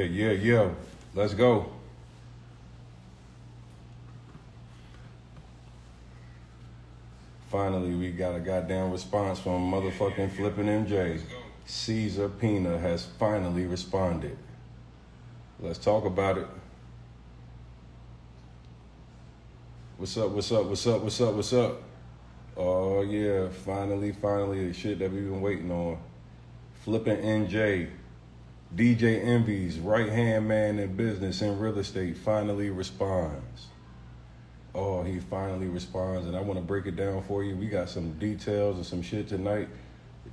Yeah. Let's go. Finally, we got a goddamn response from motherfucking flipping MJ. Cesar Pina has finally responded. Let's talk about it. What's up? Oh yeah, finally, the shit that we've been waiting on. Flipping NJ, DJ Envy's right-hand man in business in real estate finally responds. Oh, he finally responds, and I want to break it down for you. We got some details and some shit tonight.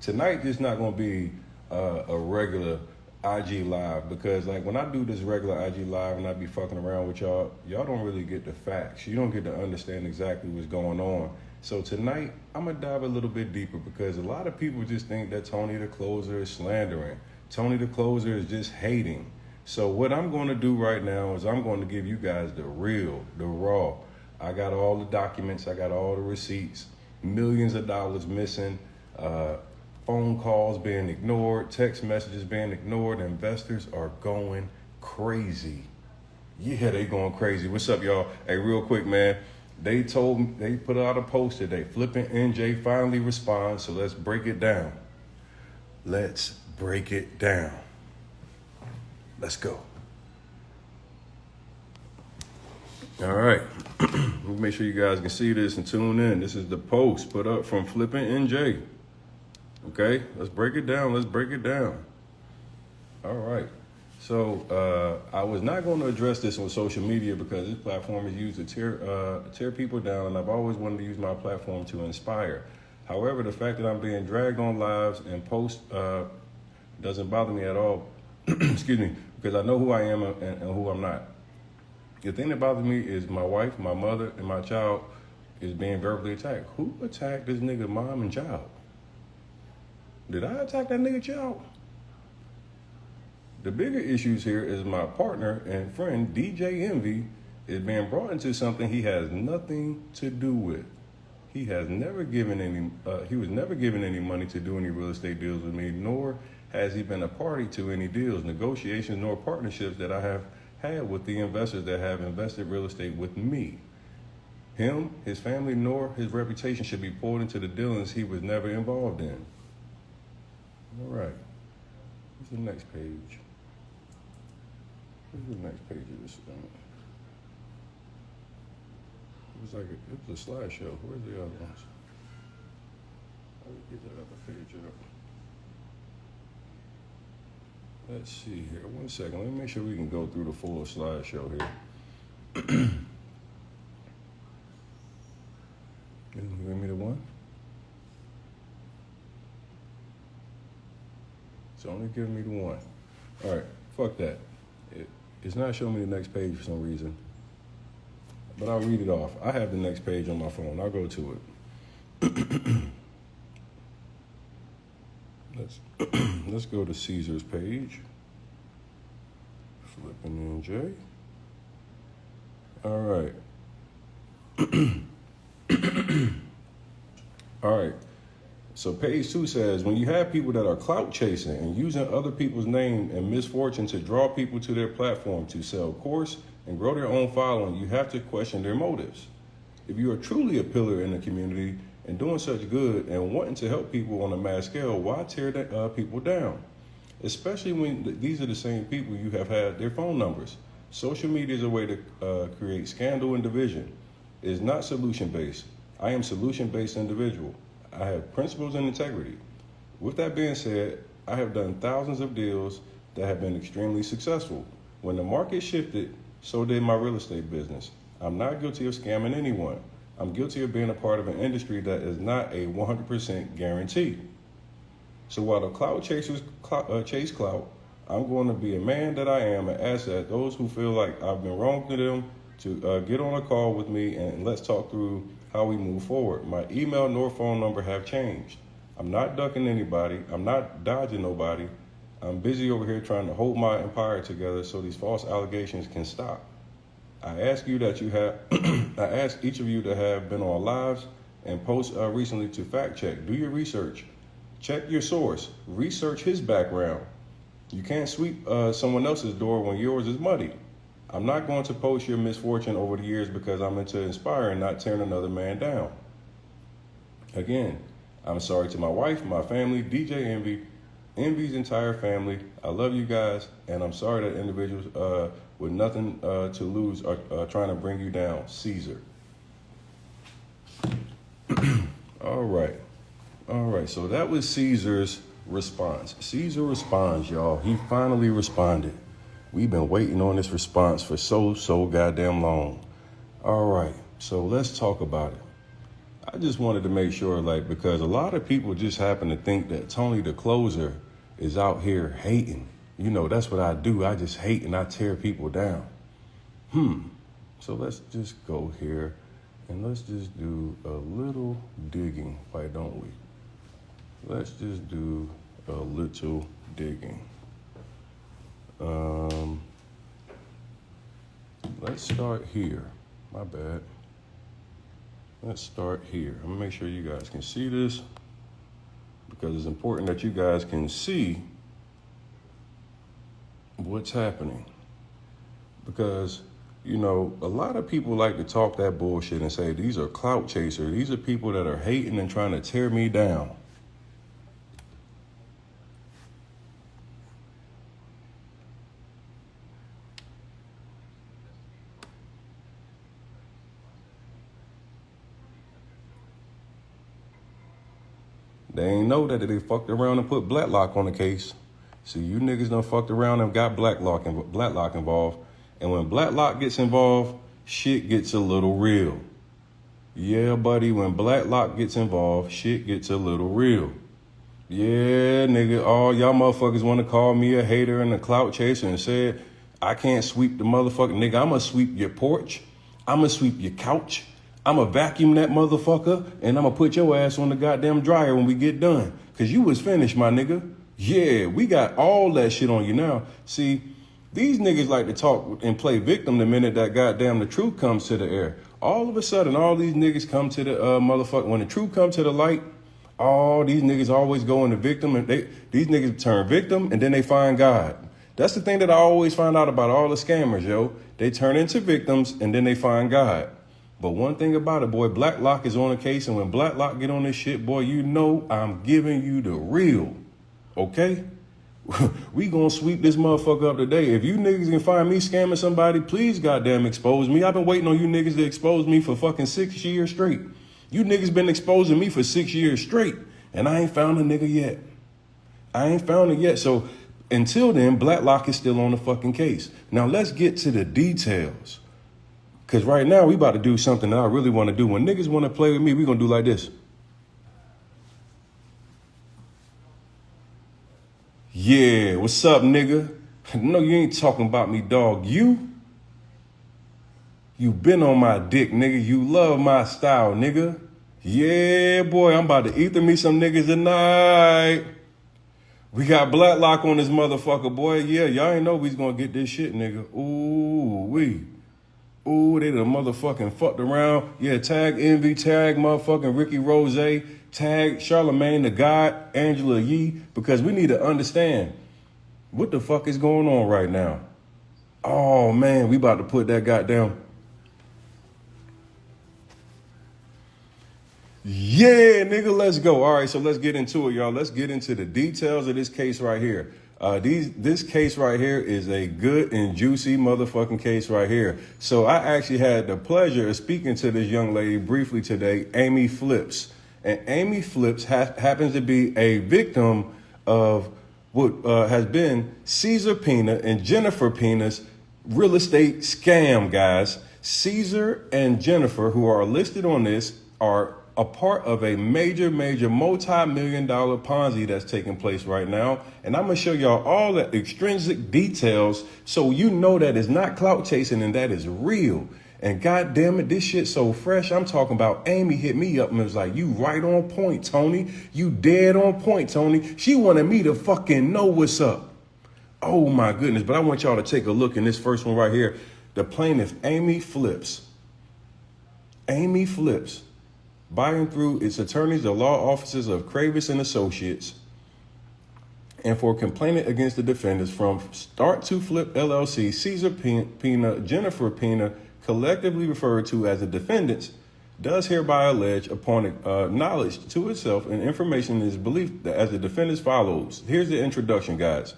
Tonight is not going to be a regular IG live, because like when I do this regular IG live and I be fucking around with y'all don't really get the facts. You don't get to understand exactly what's going on. So tonight, I'm going to dive a little bit deeper, because a lot of people just think that TonyTheCloser is slandering. TonyTheCloser is just hating. So what I'm going to do right now is I'm going to give you guys the real, the raw. I got all the documents, I got all the receipts, millions of dollars missing, phone calls being ignored, text messages being ignored. Investors are going crazy. Yeah, they going crazy. What's up, y'all? Hey, real quick, man. They put out a post today. Flipping NJ finally responds, so let's break it down. Let's go. All right. Make sure you guys can see this and tune in. This is the post put up from Flipping NJ. Okay, let's break it down. All right. So I was not going to address this on social media, because this platform is used to tear people down, and I've always wanted to use my platform to inspire. However, the fact that I'm being dragged on lives and posts doesn't bother me at all. Excuse me, because I know who I am and who I'm not. The thing that bothers me is my wife, my mother, and my child is being verbally attacked. Who attacked this nigga mom and child? Did I attack that nigga child? The bigger issues here is my partner and friend, DJ Envy, is being brought into something he has nothing to do with. He was never given any money to do any real estate deals with me, nor has he been a party to any deals, negotiations, nor partnerships that I have had with the investors that have invested real estate with me. Him, his family, nor his reputation should be pulled into the dealings he was never involved in. All right. What's the next page? What's the next page of this thing? It was a slideshow. Where's the other ones? How do we get that other page up? Let's see here. 1 second. Let me make sure we can go through the full slideshow here. Give me the one. It's only giving me the one. All right. Fuck that. It's not showing me the next page for some reason. But I'll read it off. I have the next page on my phone. I'll go to it. Let's go to Cesar's page. Flipping NJ. All right. All right. So page 2 says, when you have people that are clout chasing and using other people's name and misfortune to draw people to their platform to sell course and grow their own following, you have to question their motives. If you are truly a pillar in the community and doing such good and wanting to help people on a mass scale, why tear people down? Especially when these are the same people you have had their phone numbers. Social media is a way to create scandal and division. It is not solution-based. I am solution-based individual. I have principles and integrity. With that being said, I have done thousands of deals that have been extremely successful. When the market shifted, so did my real estate business. I'm not guilty of scamming anyone. I'm guilty of being a part of an industry that is not a 100% guarantee. So while the clout chasers chase clout, I'm going to be a man that I am and ask that those who feel like I've been wrong to them to get on a call with me and let's talk through how we move forward. My email nor phone number have changed. I'm not ducking anybody. I'm not dodging nobody. I'm busy over here trying to hold my empire together so these false allegations can stop. I ask each of you that have been on lives and posts recently to fact check. Do your research. Check your source. Research his background. You can't sweep someone else's door when yours is muddy. I'm not going to post your misfortune over the years because I'm into inspiring, not tearing another man down. Again, I'm sorry to my wife, my family, DJ Envy, Envy's entire family. I love you guys, and I'm sorry that individuals with nothing to lose are trying to bring you down. Cesar. All right. So that was Cesar's response. Cesar responds, y'all. He finally responded. We've been waiting on this response for so goddamn long. All right. So let's talk about it. I just wanted to make sure, because a lot of people just happen to think that TonyTheCloser is out here hating. You know, that's what I do. I just hate and I tear people down. So let's just go here and let's just do a little digging. Why don't we? Let's just do a little digging. Let's start here. My bad. Let's start here. I'm gonna make sure you guys can see this because it's important that you guys can see what's happening. Because, you know, a lot of people like to talk that bullshit and say, these are clout chasers. These are people that are hating and trying to tear me down. They ain't know that they fucked around and put Blacklock on the case. See, you niggas done fucked around and got Blacklock involved. And when Blacklock gets involved, shit gets a little real. Yeah, buddy, when Blacklock gets involved, shit gets a little real. Yeah, nigga, all y'all motherfuckers want to call me a hater and a clout chaser and said, I can't sweep the motherfucker. Nigga, I'm going to sweep your porch. I'm going to sweep your couch. I'm going to vacuum that motherfucker, and I'm going to put your ass on the goddamn dryer when we get done. Because you was finished, my nigga. Yeah, we got all that shit on you now. See, these niggas like to talk and play victim the minute that goddamn the truth comes to the air. All of a sudden, all these niggas come to the motherfucker. When the truth comes to the light, all these niggas always go into victim. And these niggas turn victim, and then they find God. That's the thing that I always find out about all the scammers, yo. They turn into victims, and then they find God. But one thing about it, boy, Blacklock is on the case, and when Blacklock get on this shit, boy, you know I'm giving you the real, okay? We gonna sweep this motherfucker up today. If you niggas can find me scamming somebody, please goddamn expose me. I've been waiting on you niggas to expose me for fucking 6 years straight. You niggas been exposing me for 6 years straight, and I ain't found a nigga yet. I ain't found it yet. So until then, Blacklock is still on the fucking case. Now let's get to the details. Because right now, we about to do something that I really want to do. When niggas want to play with me, we going to do like this. Yeah, what's up, nigga? No, you ain't talking about me, dog. You been on my dick, nigga. You love my style, nigga. Yeah, boy, I'm about to ether me some niggas tonight. We got Blacklock on this motherfucker, boy. Yeah, y'all ain't know we's going to get this shit, nigga. Ooh, they done motherfucking fucked around. Yeah, tag Envy, tag motherfucking Ricky Rose, tag Charlemagne the God, Angela Yee, because we need to understand what the fuck is going on right now. Oh, man, we about to put that goddamn. Yeah, nigga, let's go. All right, so let's get into it, y'all. Let's get into the details of this case right here. This case right here is a good and juicy motherfucking case right here. So I actually had the pleasure of speaking to this young lady briefly today, Amy Flips. And Amy Flips happens to be a victim of what has been Cesar Pina and Jennifer Pina's real estate scam, guys. Cesar and Jennifer, who are listed on this, are a part of a major multi-million-dollar Ponzi that's taking place right now. And I'm going to show y'all all the extrinsic details so you know that it's not clout chasing and that is real. And God damn it, this shit so fresh. I'm talking about Amy hit me up and was like, you right on point, Tony. You dead on point, Tony. She wanted me to fucking know what's up. Oh my goodness. But I want y'all to take a look in this first one right here. The plaintiff, Amy Flips. Amy Flips. Buying through its attorneys, the law offices of Kravis and Associates. and for complaining against the defendants from Start to Flip LLC, Cesar Pina, Jennifer Pina, collectively referred to as the defendants, does hereby allege upon knowledge to itself and information is believed that as the defendants follows. Here's the introduction, guys.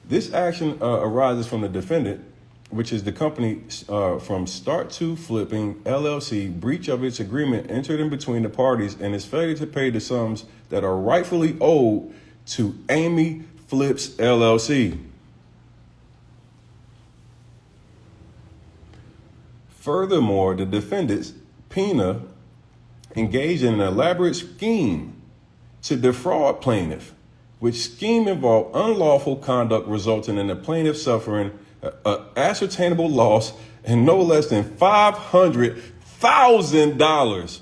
This action arises from the defendant, which is the company from Start to Flipping LLC, breach of its agreement entered in between the parties and its failure to pay the sums that are rightfully owed to Amy Flips LLC. Furthermore, the defendants, Pina, engaged in an elaborate scheme to defraud plaintiff, which scheme involved unlawful conduct resulting in the plaintiff suffering an ascertainable loss and no less than $500,000.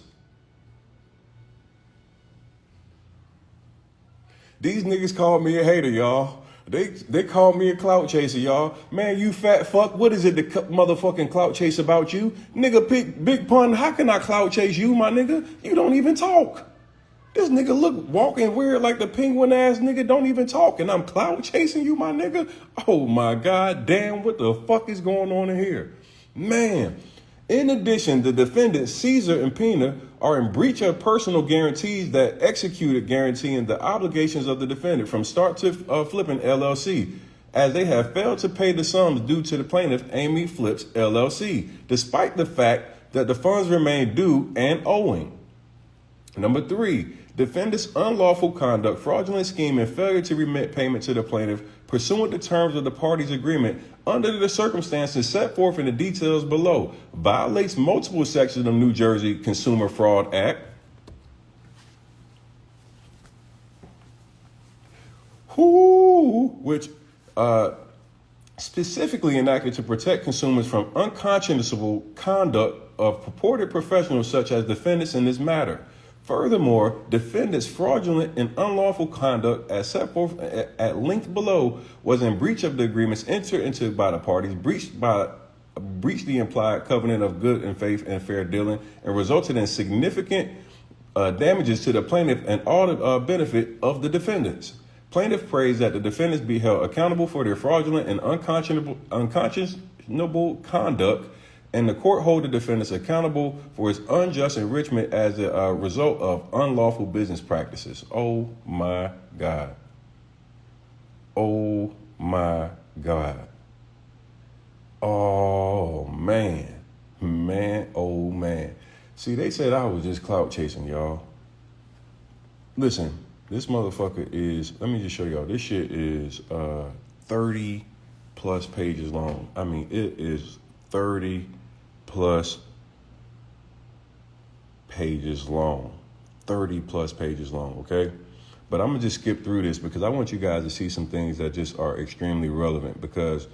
These niggas called me a hater, y'all. They called me a clout chaser, y'all. Man, you fat fuck. What is it the motherfucking clout chase about you? Nigga, big pun, how can I clout chase you, my nigga? You don't even talk. This nigga look walking weird like the penguin ass nigga don't even talk. And I'm clout chasing you, my nigga? Oh my God, damn, what the fuck is going on in here? Man, in addition, the defendants, Cesar and Pina, are in breach of personal guarantees that executed guaranteeing the obligations of the defendant from Start to Flipping LLC, as they have failed to pay the sums due to the plaintiff, Amy Flips LLC, despite the fact that the funds remain due and owing. Number 3, defendant's unlawful conduct, fraudulent scheme, and failure to remit payment to the plaintiff pursuant to terms of the parties' agreement under the circumstances set forth in the details below, violates multiple sections of New Jersey Consumer Fraud Act, which specifically enacted to protect consumers from unconscionable conduct of purported professionals such as defendants in this matter. Furthermore, defendants' fraudulent and unlawful conduct, as set forth at length below, was in breach of the agreements entered into by the parties, breached the implied covenant of good and faith and fair dealing, and resulted in significant damages to the plaintiff and all the benefit of the defendants. Plaintiff prays that the defendants be held accountable for their fraudulent and unconscionable conduct, and the court hold the defendants accountable for its unjust enrichment as a result of unlawful business practices. Oh my God. Oh my God. Oh man. Man, oh man. See, they said I was just clout chasing, y'all. Listen, this motherfucker is, let me just show y'all. This shit is 30 plus pages long. I mean, it is 30 plus pages long. 30 plus pages long, okay? But I'm gonna just skip through this because I want you guys to see some things that just are extremely relevant, because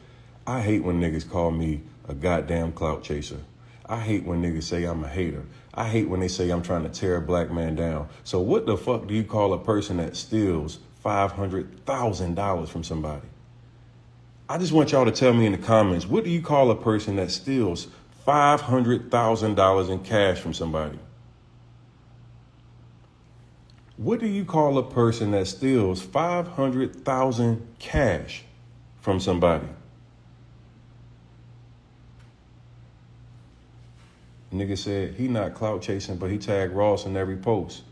I hate when niggas call me a goddamn clout chaser. I hate when niggas say I'm a hater. I hate when they say I'm trying to tear a black man down. So what the fuck do you call a person that steals $500,000 from somebody? I just want y'all to tell me in the comments, what do you call a person that steals $500,000 in cash from somebody? What do you call a person that steals $500,000 cash from somebody? Nigga said he not clout chasing, but he tagged Ross in every post.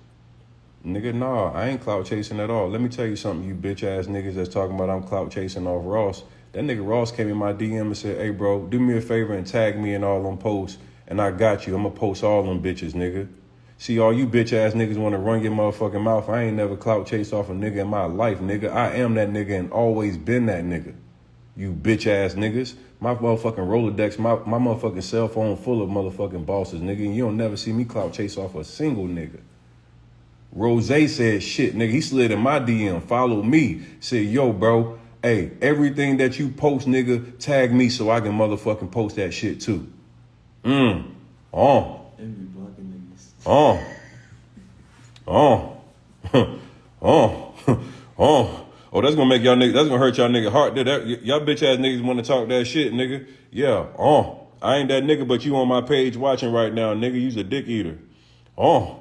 Nigga, nah, I ain't clout chasing at all. Let me tell you something, you bitch ass niggas that's talking about I'm clout chasing off Ross. That nigga Ross came in my DM and said, hey bro, do me a favor and tag me in all them posts, and I got you. I'm gonna post all them bitches, nigga. See, all you bitch ass niggas want to run your motherfucking mouth. I ain't never clout chased off a nigga in my life, nigga. I am that nigga and always been that nigga. You bitch ass niggas. My motherfucking Rolodex, my motherfucking cell phone full of motherfucking bosses, nigga. And you don't never see me clout chase off a single nigga. Rose said shit, nigga. He slid in my DM, followed me, said, yo, bro, hey, everything that you post, nigga, tag me so I can motherfucking post that shit too. Oh, that's gonna make y'all niggas, that's gonna hurt y'all nigga heart. Y'all bitch ass niggas wanna talk that shit, nigga. Yeah, I ain't that nigga, but you on my page watching right now, nigga. You's a dick eater. Yeah,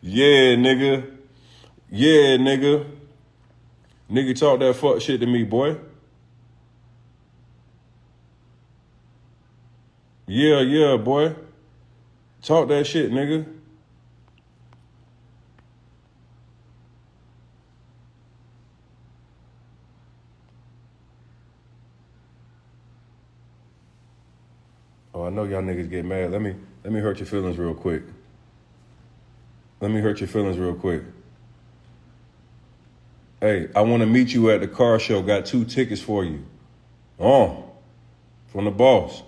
nigga. Yeah, nigga. Nigga talk that fuck shit to me, boy. Yeah, boy. Talk that shit, nigga. Oh, I know y'all niggas get mad. Let me hurt your feelings real quick. Hey, I want to meet you at the car show. Got 2 tickets for you. Oh, from the boss.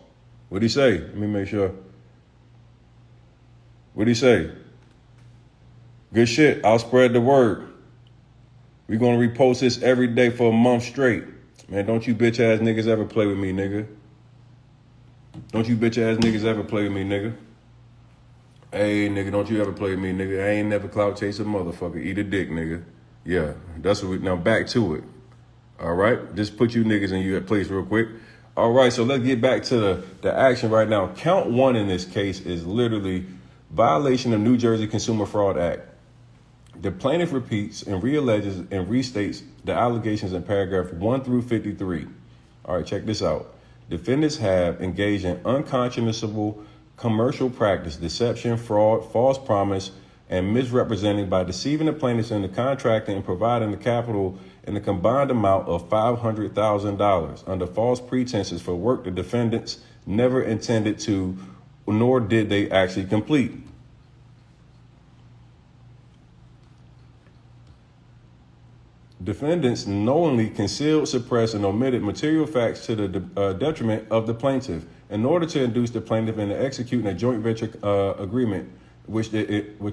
What'd he say? Let me make sure. What'd he say? Good shit. I'll spread the word. We're going to repost this every day for a month straight. Man, don't you bitch ass niggas ever play with me, nigga. Don't you bitch ass niggas ever play with me, nigga. Hey, nigga, don't you ever play with me, nigga. I ain't never clout chase a motherfucker. Eat a dick, nigga. Yeah, that's what now back to it. All right, just put you niggas in your place real quick. All right, so let's get back to the action right now. Count 1 in this case is literally violation of New Jersey Consumer Fraud Act. The plaintiff repeats and realleges and restates the allegations in paragraph 1 through 53. All right, check this out. Defendants have engaged in unconscionable commercial practice, deception, fraud, false promise, and misrepresenting by deceiving the plaintiffs into contracting and providing the capital in the combined amount of $500,000 under false pretenses for work the defendants never intended to, nor did they actually complete. Defendants knowingly concealed, suppressed, and omitted material facts to the detriment of the plaintiff in order to induce the plaintiff into executing a joint venture agreement, which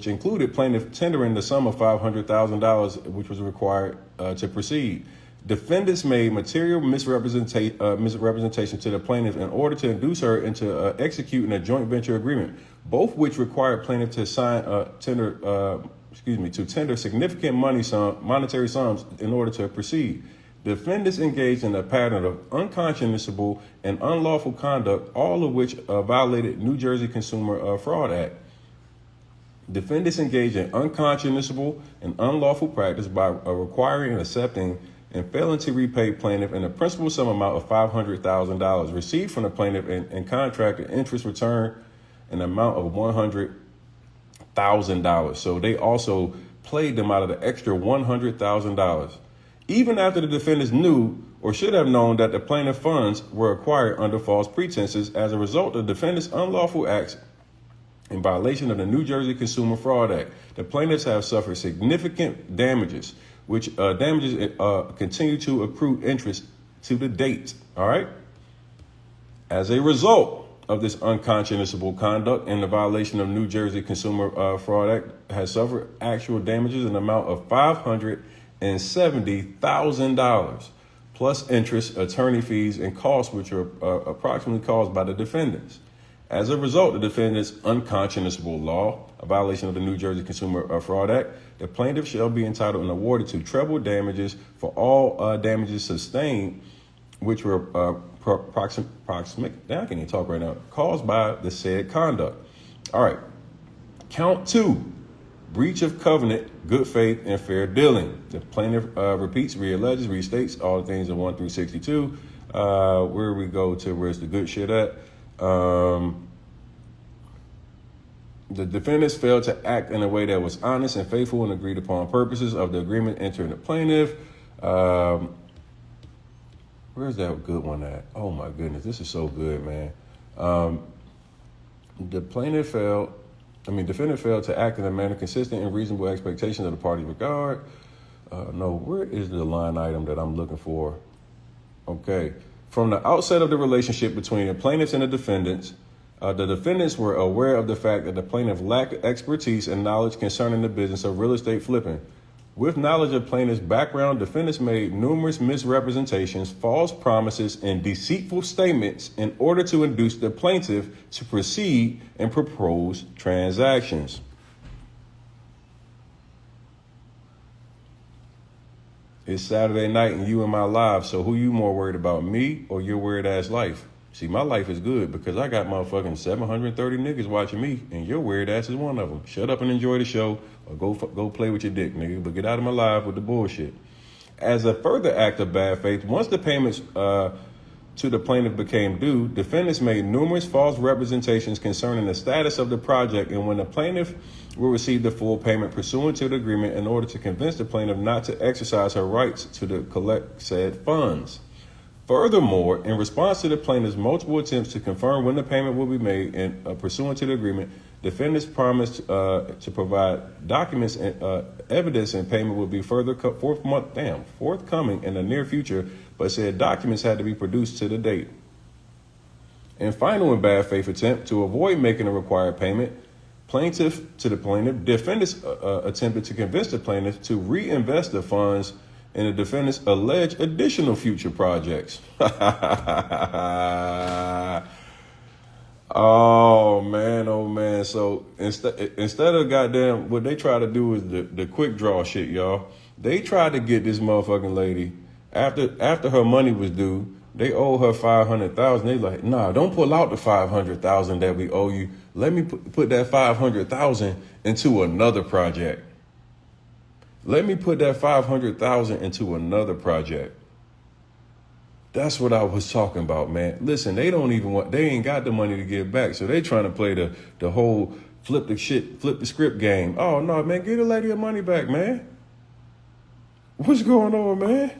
included plaintiff tendering the sum of $500,000, which was required to proceed. Defendants made material misrepresentation to the plaintiff in order to induce her into executing a joint venture agreement, both which required plaintiff to tender significant monetary sums in order to proceed. Defendants engaged in a pattern of unconscionable and unlawful conduct, all of which violated New Jersey Consumer Fraud Act. Defendants engaged in unconscionable and unlawful practice by requiring and accepting and failing to repay plaintiff in a principal sum amount of $500,000 received from the plaintiff and contracted interest return an amount of $100,000. So they also played them out of the extra $100,000. Even after the defendants knew or should have known that the plaintiff funds were acquired under false pretenses as a result of defendants' unlawful acts in violation of the New Jersey Consumer Fraud Act. The plaintiffs have suffered significant damages, which continue to accrue interest to the date. All right. As a result of this unconscionable conduct and the violation of New Jersey Consumer Fraud Act, has suffered actual damages in the amount of $570,000 plus interest, attorney fees, and costs, which are approximately caused by the defendants. As a result of the defendant's unconscionable law, a violation of the New Jersey Consumer Fraud Act, the plaintiff shall be entitled and awarded to treble damages for all damages sustained, which were approximate, now I can't even talk right now, caused by the said conduct. All right. Count 2, breach of covenant, good faith, and fair dealing. The plaintiff repeats, realleges, restates all the things in 1 through 62. Where we go to where's the good shit at? The defendants failed to act in a way that was honest and faithful and agreed upon purposes of the agreement entering the plaintiff. Where's that good one at? Oh my goodness, this is so good, man. Defendant failed to act in a manner consistent and reasonable expectations of the party's regard. Where is the line item that I'm looking for? Okay. From the outset of the relationship between the plaintiffs and the defendants were aware of the fact that the plaintiff lacked expertise and knowledge concerning the business of real estate flipping. With knowledge of plaintiff's background, defendants made numerous misrepresentations, false promises, and deceitful statements in order to induce the plaintiff to proceed and propose transactions. It's Saturday night and you in my live, so who you more worried about, me or your weird ass life? See, my life is good because I got motherfucking 730 niggas watching me, and your weird ass is one of them. Shut up and enjoy the show, or go play with your dick, nigga. But get out of my life with the bullshit. As a further act of bad faith, once the payments to the plaintiff became due, defendants made numerous false representations concerning the status of the project and when the plaintiff will receive the full payment pursuant to the agreement in order to convince the plaintiff not to exercise her rights to collect said funds. Furthermore, in response to the plaintiff's multiple attempts to confirm when the payment will be made and pursuant to the agreement, defendants promised to provide documents and evidence, and payment will be further forthcoming in the near future, but said documents had to be produced to the date. And final and bad faith attempt to avoid making a required payment, defendants attempted to convince the plaintiff to reinvest the funds in the defendant's alleged additional future projects. Oh man. So instead of goddamn, what they try to do is the quick draw shit, y'all. They tried to get this motherfucking lady after her money was due. They owe her $500,000. They like, nah, don't pull out the $500,000 that we owe you. Let me put that $500,000 into another project. Let me put that $500,000 into another project. That's what I was talking about, man. Listen, they ain't got the money to give back. So they trying to play the whole flip the script game. Oh no, man, give the lady her money back, man. What's going on, man?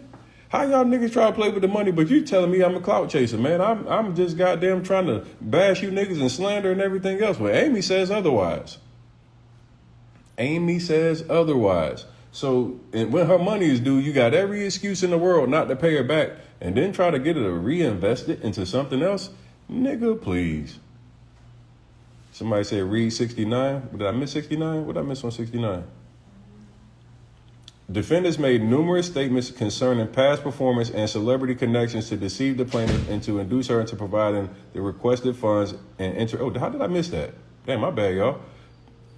How y'all niggas try to play with the money, but you telling me I'm a clout chaser, man? I'm just goddamn trying to bash you niggas and slander and everything else. But Amy says otherwise. So when her money is due, you got every excuse in the world not to pay her back, and then try to get her to reinvest it into something else? Nigga, please. Somebody said read 69. Did I miss 69? What did I miss on 69? Defendants made numerous statements concerning past performance and celebrity connections to deceive the plaintiff and to induce her into providing the requested funds and enter. Oh, how did I miss that? Damn, my bad, y'all.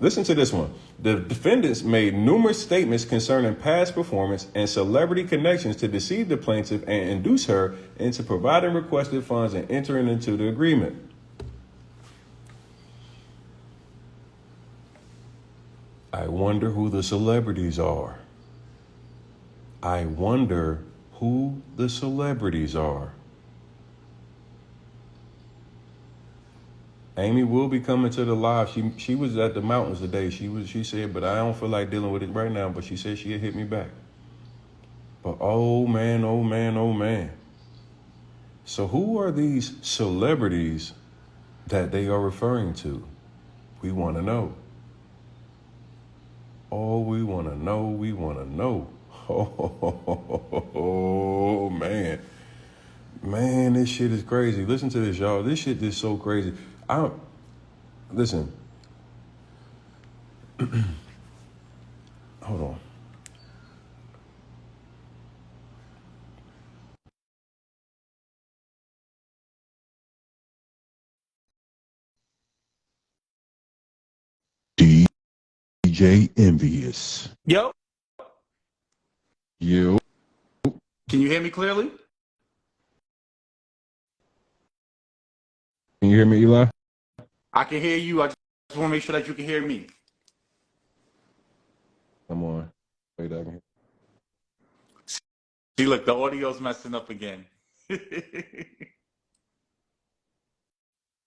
Listen to this one. The defendants made numerous statements concerning past performance and celebrity connections to deceive the plaintiff and induce her into providing requested funds and entering into the agreement. I wonder who the celebrities are. Amy will be coming to the live. She was at the mountains today. She said, but I don't feel like dealing with it right now. But she said she'd hit me back. But oh man. So who are these celebrities that they are referring to? We want to know. Oh, we want to know. Oh man. Man, this shit is crazy. Listen to this, y'all. This shit is so crazy. Listen. Hold on. DJ Envious. Yo. You. Can you hear me clearly? Can you hear me, Eli? I can hear you. I just want to make sure that you can hear me. Come on. Wait, I can hear. See, look, the audio's messing up again. You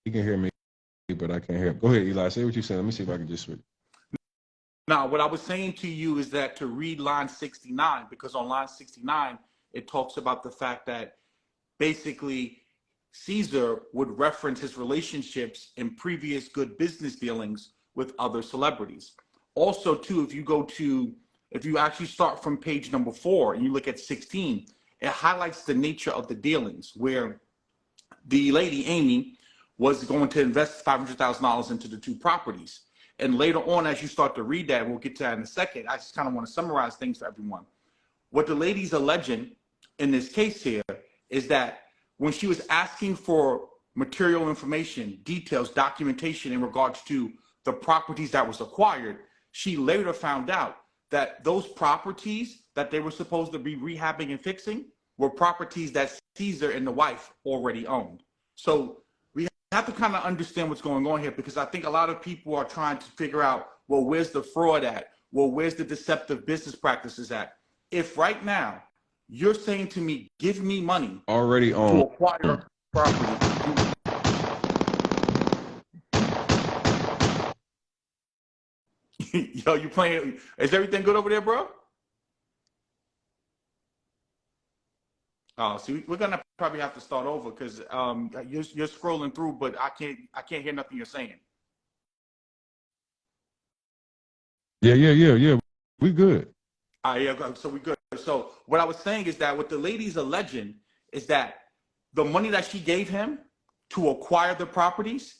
can hear me, but I can't hear. Go ahead, Eli. Say what you said. Let me see if I can just switch. Now, what I was saying to you is that to read line 69, because on line 69, it talks about the fact that basically Cesar would reference his relationships and previous good business dealings with other celebrities. Also, too, if you actually start from page number 4 and you look at 16, it highlights the nature of the dealings where the lady, Amy, was going to invest $500,000 into the 2 properties. And later on, as you start to read that, we'll get to that in a second, I just kind of want to summarize things for everyone. What the lady's alleging in this case here is that when she was asking for material information, details, documentation in regards to the properties that was acquired, she later found out that those properties that they were supposed to be rehabbing and fixing were properties that Cesar and the wife already owned. So we have to kind of understand what's going on here, because I think a lot of people are trying to figure out, well, where's the fraud at? Well, where's the deceptive business practices at? If right now you're saying to me, give me money Already to on. acquire property. Yo, you playing? Is everything good over there, bro? Oh, see, we're gonna probably have to start over because you're scrolling through, but I can't hear nothing you're saying. Yeah. We good. Yeah, so we good. So what I was saying is that what the lady's alleging is that the money that she gave him to acquire the properties,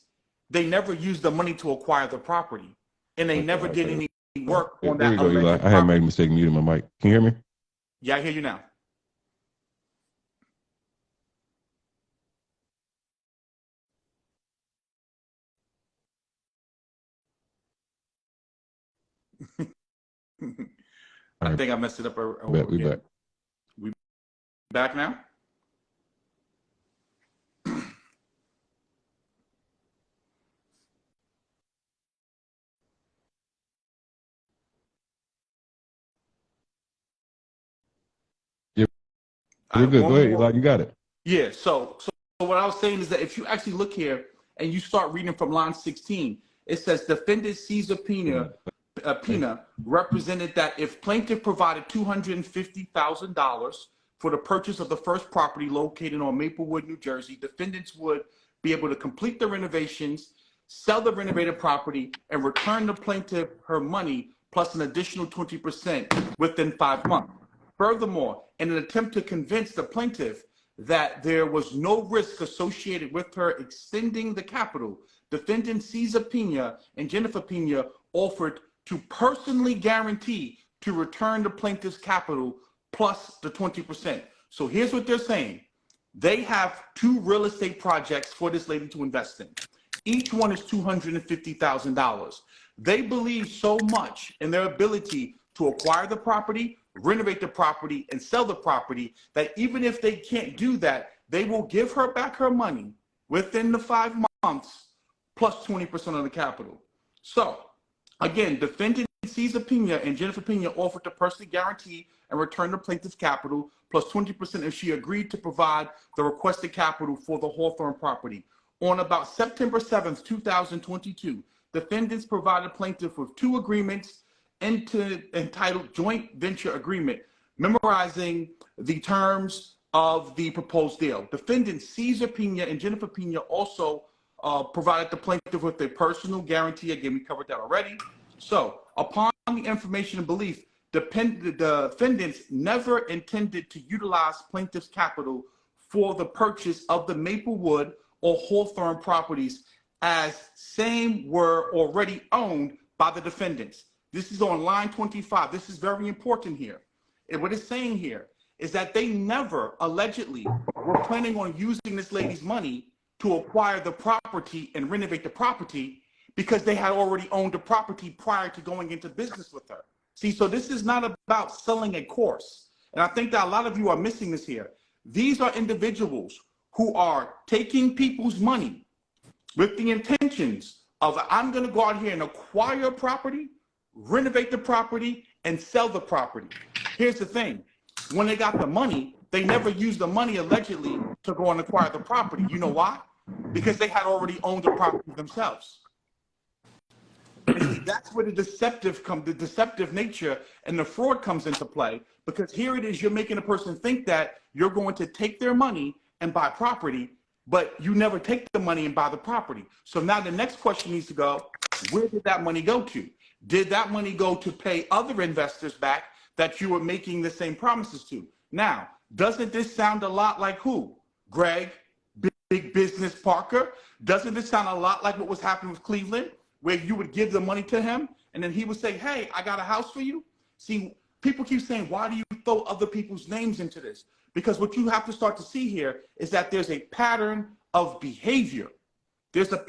they never used the money to acquire the property, and they never did any work on There that you go, Eli. alleged I had property. made a mistake muting my mic. Can you hear me? Yeah, I hear you now. I think I messed it up over We again. back. We back now? Yeah, we're good. One Go ahead, more. Eli. You got it. Yeah, so what I was saying is that if you actually look here and you start reading from line 16, it says defendant Cesar Pina represented that if plaintiff provided $250,000 for the purchase of the first property located on Maplewood, New Jersey, defendants would be able to complete the renovations, sell the renovated property, and return the plaintiff her money plus an additional 20% within 5 months. Furthermore, in an attempt to convince the plaintiff that there was no risk associated with her extending the capital, defendant Cesar Pina and Jennifer Pina offered to personally guarantee to return the plaintiff's capital plus the 20%. So here's what they're saying. They have 2 real estate projects for this lady to invest in. Each one is $250,000. They believe so much in their ability to acquire the property, renovate the property, and sell the property that even if they can't do that, they will give her back her money within the 5 months plus 20% of the capital. So again, defendant Cesar Pina and Jennifer Pina offered to personally guarantee and return the plaintiff's capital plus 20% if she agreed to provide the requested capital for the Hawthorne property. On about September 7th, 2022, defendants provided plaintiff with 2 agreements entitled Joint Venture Agreement, memorizing the terms of the proposed deal. Defendants Cesar Pina and Jennifer Pina also provided the plaintiff with a personal guarantee. Again, we covered that already. So, upon the information and belief, the defendants never intended to utilize plaintiff's capital for the purchase of the Maplewood or Hawthorne properties, as same were already owned by the defendants. This is on line 25. This is very important here. And what it's saying here is that they never allegedly were planning on using this lady's money to acquire the property and renovate the property, because they had already owned the property prior to going into business with her. See, so this is not about selling a course. And I think that a lot of you are missing this here. These are individuals who are taking people's money with the intentions of, I'm going to go out here and acquire property, renovate the property, and sell the property. Here's the thing. When they got the money, they never used the money allegedly to go and acquire the property. You know why? Because they had already owned the property themselves. And see, that's where the deceptive nature and the fraud comes into play, because here it is, you're making a person think that you're going to take their money and buy property, but you never take the money and buy the property. So now the next question needs to go, where did that money go to? Did that money go to pay other investors back that you were making the same promises to? Now, doesn't this sound a lot like who? Greg, Big Business Parker? Doesn't this sound a lot like what was happening with Cleveland, where you would give the money to him and then he would say, hey, I got a house for you? See, people keep saying, why do you throw other people's names into this? Because what you have to start to see here is that there's a pattern of behavior. There's a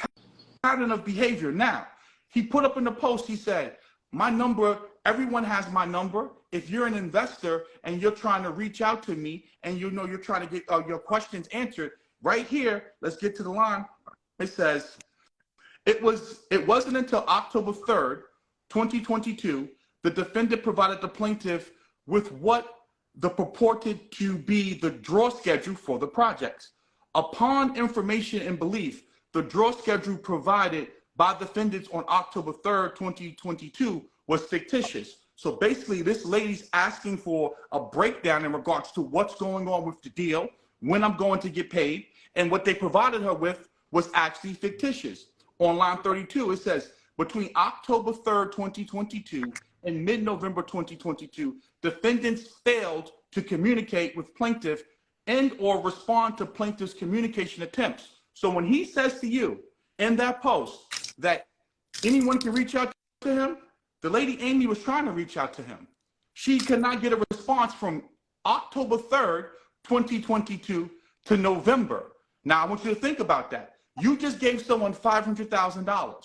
pattern of behavior. Now, he put up in the post, he said, my number, everyone has my number. If you're an investor and you're trying to reach out to me and you know you're trying to get your questions answered, right here, let's get to the line. It says, it wasn't until October 3rd, 2022, the defendant provided the plaintiff with what the purported to be the draw schedule for the projects. Upon information and belief, the draw schedule provided by defendants on October 3rd, 2022 was fictitious. So basically, this lady's asking for a breakdown in regards to what's going on with the deal, when I'm going to get paid, and what they provided her with was actually fictitious. On line 32, it says, between October 3rd, 2022 and mid-November 2022, defendants failed to communicate with plaintiff and or respond to plaintiff's communication attempts. So when he says to you in that post that anyone can reach out to him, the lady Amy was trying to reach out to him. She could not get a response from October 3rd, 2022 to November. Now, I want you to think about that. You just gave someone $500,000.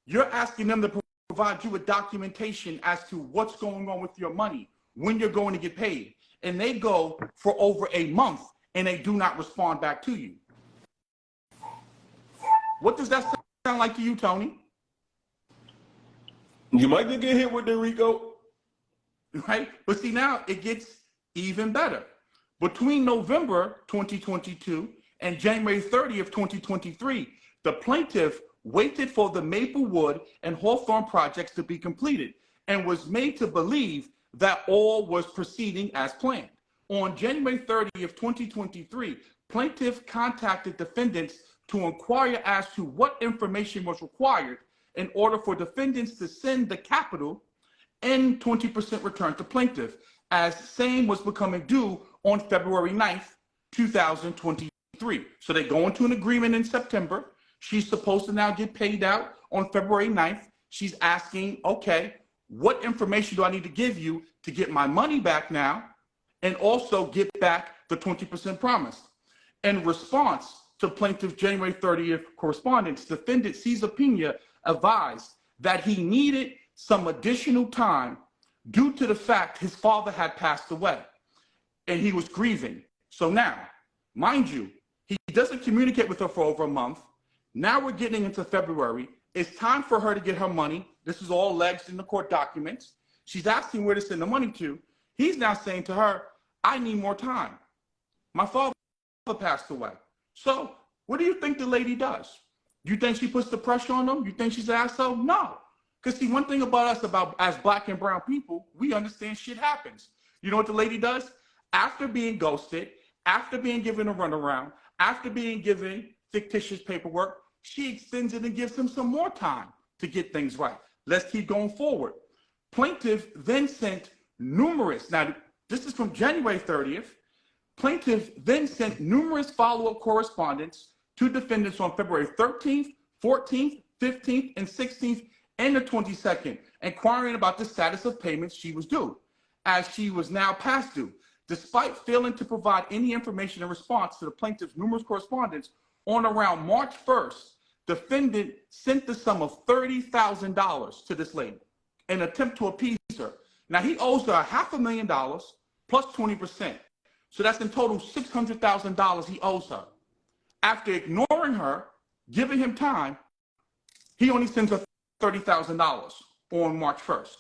You're asking them to provide you with documentation as to what's going on with your money, when you're going to get paid. And they go for over a month and they do not respond back to you. What does that sound like to you, Tony? You might get hit with the Rico. Right? But see, now it gets even better. Between November 2022 and January 30th, 2023, the plaintiff waited for the Maplewood and Hawthorne projects to be completed and was made to believe that all was proceeding as planned. On January 30th, 2023, plaintiff contacted defendants to inquire as to what information was required in order for defendants to send the capital and 20% return to plaintiff, as same was becoming due on February 9th, 2023. So they go into an agreement in September. She's supposed to now get paid out on February 9th. She's asking, okay, what information do I need to give you to get my money back now and also get back the 20% promised? In response to plaintiff January 30th correspondence, defendant Cesar Pina advised that he needed some additional time due to the fact his father had passed away and he was grieving. So now, mind you, he doesn't communicate with her for over a month. Now we're getting into February. It's time for her to get her money. This is all alleged in the court documents. She's asking where to send the money to. He's now saying to her, I need more time. My father passed away. So what do you think the lady does? You think she puts the pressure on him? You think she's an asshole? No. Because see, one thing about us, about as black and brown people, we understand shit happens. You know what the lady does? After being ghosted, after being given a runaround, after being given fictitious paperwork, she extends it and gives him some more time to get things right. Let's keep going forward. Plaintiff then sent numerous, now this is from January 30th, plaintiff then sent numerous follow-up correspondence to defendants on February 13th, 14th, 15th, and 16th, and the 22nd, inquiring about the status of payments she was due, as she was now past due. Despite failing to provide any information in response to the plaintiff's numerous correspondence, on around March 1st, defendant sent the sum of $30,000 to this lady in an attempt to appease her. Now, he owes her $500,000 plus 20%. So that's in total $600,000 he owes her. After ignoring her, giving him time, he only sends her $30,000 on March 1st.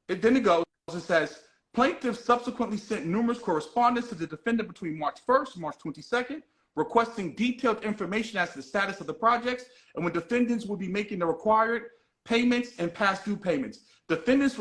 Then it goes, it says, plaintiff subsequently sent numerous correspondence to the defendant between March 1st and March 22nd, requesting detailed information as to the status of the projects and when defendants will be making the required payments and past due payments. Defendants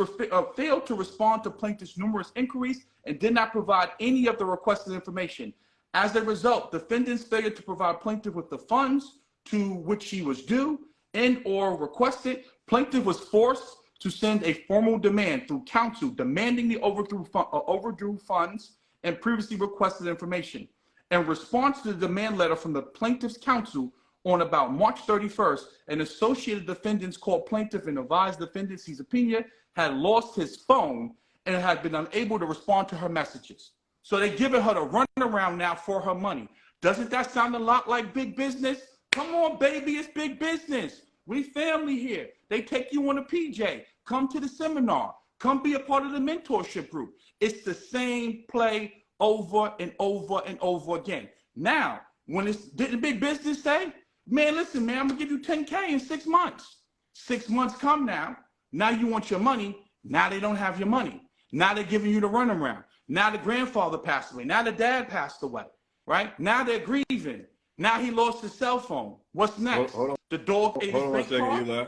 failed to respond to plaintiff's numerous inquiries and did not provide any of the requested information. As a result, defendants failed to provide plaintiff with the funds to which she was due and or requested. Plaintiff was forced to send a formal demand through counsel demanding the overdue funds and previously requested information. In response to the demand letter from the plaintiff's counsel on about March 31st, an associated defendants called plaintiff and advised defendant Cesar Pina had lost his phone and had been unable to respond to her messages. So they're giving her the runaround now for her money. Doesn't that sound a lot like big business? Come on, baby, it's big business. We family here. They take you on a PJ. Come to the seminar. Come be a part of the mentorship group. It's the same play over and over and over again. Now When didn't big business say, man, listen, man, I'm gonna give you 10K in 6 months. 6 months come now. Now you want your money. Now they don't have your money. Now they're giving you the runaround. Now the grandfather passed away. Now the dad passed away. Right? Now they're grieving. Now he lost his cell phone. What's next? Hold on. The dog ate his Hold on 1 fake second, car? Eli.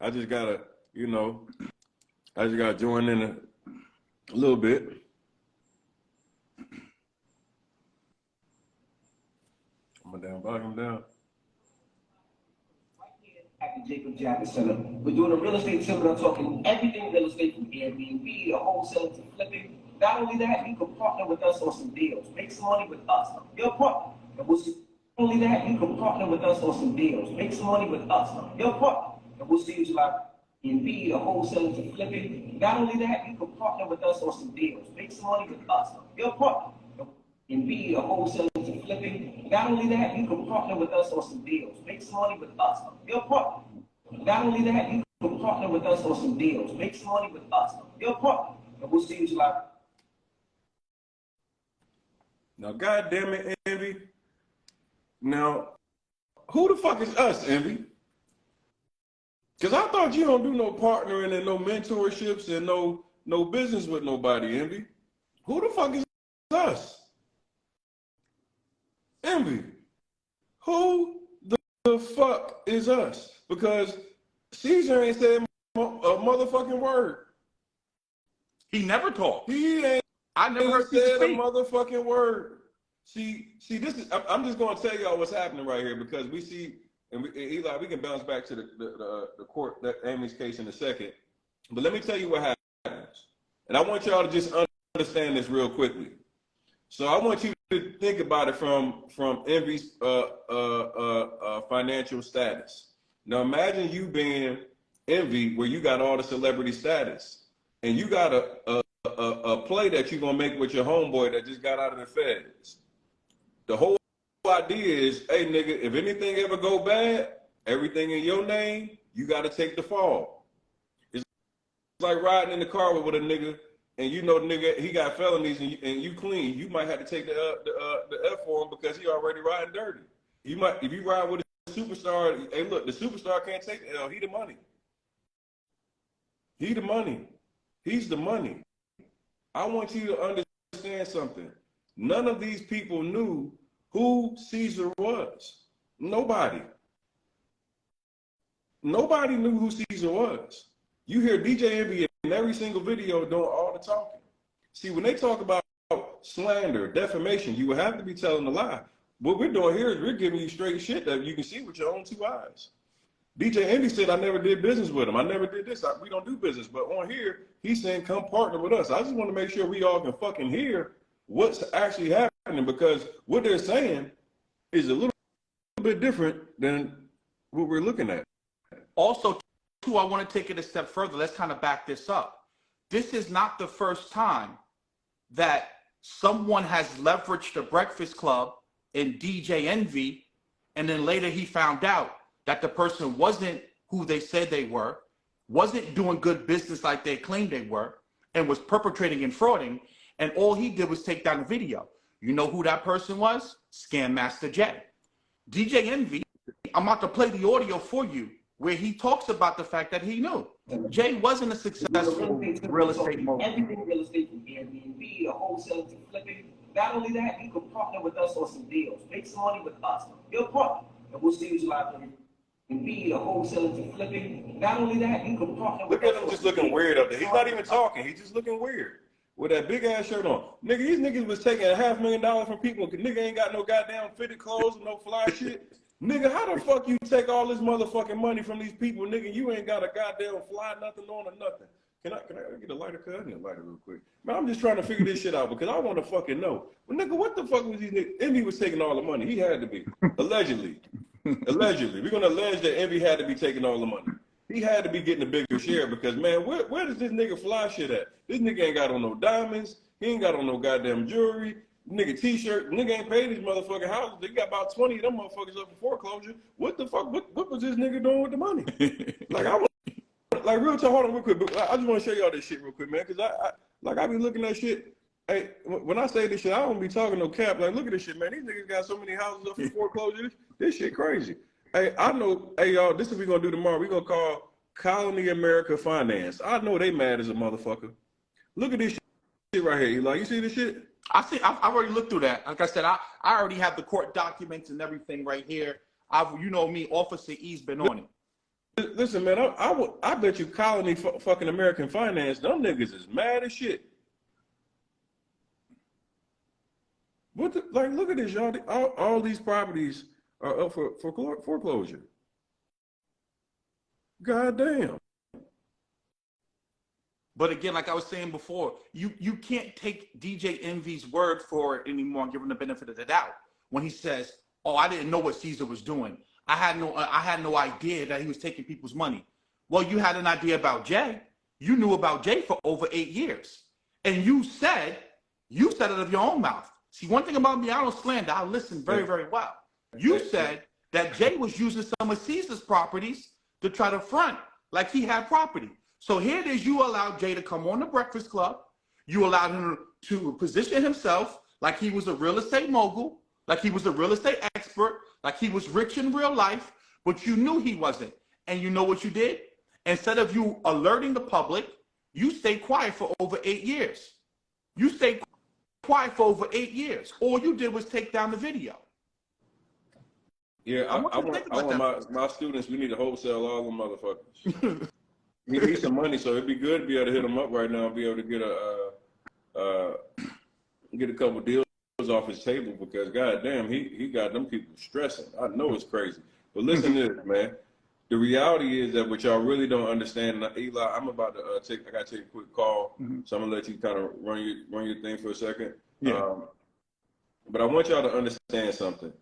I just gotta, join in a little bit. Bottom down. At the Jacob Javits Center. We're doing a real estate seminar. I'm talking everything real estate from Airbnb to wholesale to flipping. Not only that, you can partner with us on some deals. Make some money with us. Your partner. And we'll see. Not only that, you can partner with us on some deals. Make some money with us. Your partner. And we'll see you July. Airbnb to wholesale to flipping. Not only that, you can partner with us on some deals. Make some money with us. Your partner. And be a wholesale to flipping. Not only that, you can partner with us on some deals. Make some money with us. Your partner. Not only that, you can partner with us on some deals. Make some money with us. Your partner. And we'll see you July. Now, goddamn it, Envy. Now, who the fuck is us, Envy? Because I thought you don't do no partnering and no mentorships and no business with nobody, Envy. Who the fuck is us? Envy, who the fuck is us? Because Cesar ain't said a motherfucking word. He never talked. I never heard said a speak. motherfucking word. See, this is. I'm just going to tell y'all what's happening right here because we see, and Eli, we can bounce back to the court, that Amy's case in a second. But let me tell you what happens, and I want y'all to just understand this real quickly. So I want you to think about it from Envy's financial status. Now imagine you being Envy, where you got all the celebrity status, and you got a play that you're gonna make with your homeboy that just got out of the feds. The whole idea is, hey nigga, if anything ever go bad, everything in your name, you got to take the fall. It's like riding in the car with a nigga. And you know, nigga, he got felonies, and you clean. You might have to take the F for him because he already riding dirty. You might, if you ride with a superstar. Hey, look, the superstar can't take the L. He the money. He the money. He's the money. I want you to understand something. None of these people knew who Cesar was. Nobody. Nobody knew who Cesar was. You hear DJ Envy in every single video doing all the talking. See, when they talk about slander, defamation, you would have to be telling a lie. What we're doing here is we're giving you straight shit that you can see with your own 2 eyes. DJ Envy said, I never did business with him. I never did this. We don't do business. But on here, he's saying, come partner with us. I just want to make sure we all can fucking hear what's actually happening, because what they're saying is a little bit different than what we're looking at. Also, too, I want to take it a step further. Let's kind of back this up. This is not the first time that someone has leveraged the Breakfast Club and DJ Envy, and then later he found out that the person wasn't who they said they were, wasn't doing good business like they claimed they were, and was perpetrating and frauding, and all he did was take down the video. You know who that person was? Scam Master J. DJ Envy, I'm about to play the audio for you, where he talks about the fact that he knew Jay wasn't a successful real estate mogul. Everything real estate from Airbnb to wholesale to flipping. Not only that, you can partner with us on some deals. Make some money with us. Your partner. And we'll see you July 30th. Airbnb to wholesale to flipping. Not only that, you can partner with us. Look at him just looking weird up there. He's not even talking. He's just looking weird with that big ass shirt on. Nigga, these niggas was taking $500,000 from people. Nigga ain't got no goddamn fitted clothes and no fly shit. Nigga, how the fuck you take all this motherfucking money from these people, nigga? You ain't got a goddamn fly nothing on or nothing. Can I get a lighter? Cut? I need a lighter real quick. Man, I'm just trying to figure this shit out because I want to fucking know. Well, nigga, what the fuck was these niggas? Envy was taking all the money. He had to be. Allegedly. Allegedly. We're going to allege that Envy had to be taking all the money. He had to be getting a bigger share because, man, where does this nigga fly shit at? This nigga ain't got on no diamonds. He ain't got on no goddamn jewelry. Nigga t-shirt, nigga ain't paid his motherfucking houses. They got about 20 of them motherfuckers up for foreclosure. What the fuck? What was this nigga doing with the money? Like real talk, hold on real quick. But I just want to show y'all this shit real quick, man, because I be looking at shit. Hey, when I say this shit, I don't be talking no cap. Like, look at this shit, man. These niggas got so many houses up for foreclosure. This shit crazy. Hey, I know. Hey, y'all, this is what we gonna do tomorrow. We gonna call Colony America Finance. I know they mad as a motherfucker. Look at this shit right here, Eli. You see this shit? I've already looked through that. Like I said, I already have the court documents and everything right here. You know me, Officer E's been on it. Listen, man, I bet you Colony fucking American Finance, them niggas is mad as shit. What the, like, look at this, y'all. All these properties are up for foreclosure. God damn. But again, like I was saying before, you can't take DJ Envy's word for it anymore and give him the benefit of the doubt when he says, "Oh, I didn't know what Cesar was doing. I had no idea that he was taking people's money." Well, you had an idea about Jay. You knew about Jay for over 8 years, and you said it out of your own mouth. See, one thing about me, I don't slander. I listen very, very well. You said that Jay was using some of Cesar's properties to try to front like he had property. So here it is, you allowed Jay to come on the Breakfast Club. You allowed him to position himself like he was a real estate mogul, like he was a real estate expert, like he was rich in real life, but you knew he wasn't. And you know what you did? Instead of you alerting the public, you stayed quiet for over 8 years. You stayed quiet for over 8 years. All you did was take down the video. Yeah, I want my students, we need to wholesale all them motherfuckers. We need some money, so it'd be good to be able to hit them up right now and be able to get a couple deals off his table, because goddamn, he got them people stressing. I know it's crazy, but listen to this, man. The reality is that what y'all really don't understand, Eli. I'm about to I gotta take a quick call, so I'm gonna let you kind of run your thing for a second. Yeah. But I want y'all to understand something.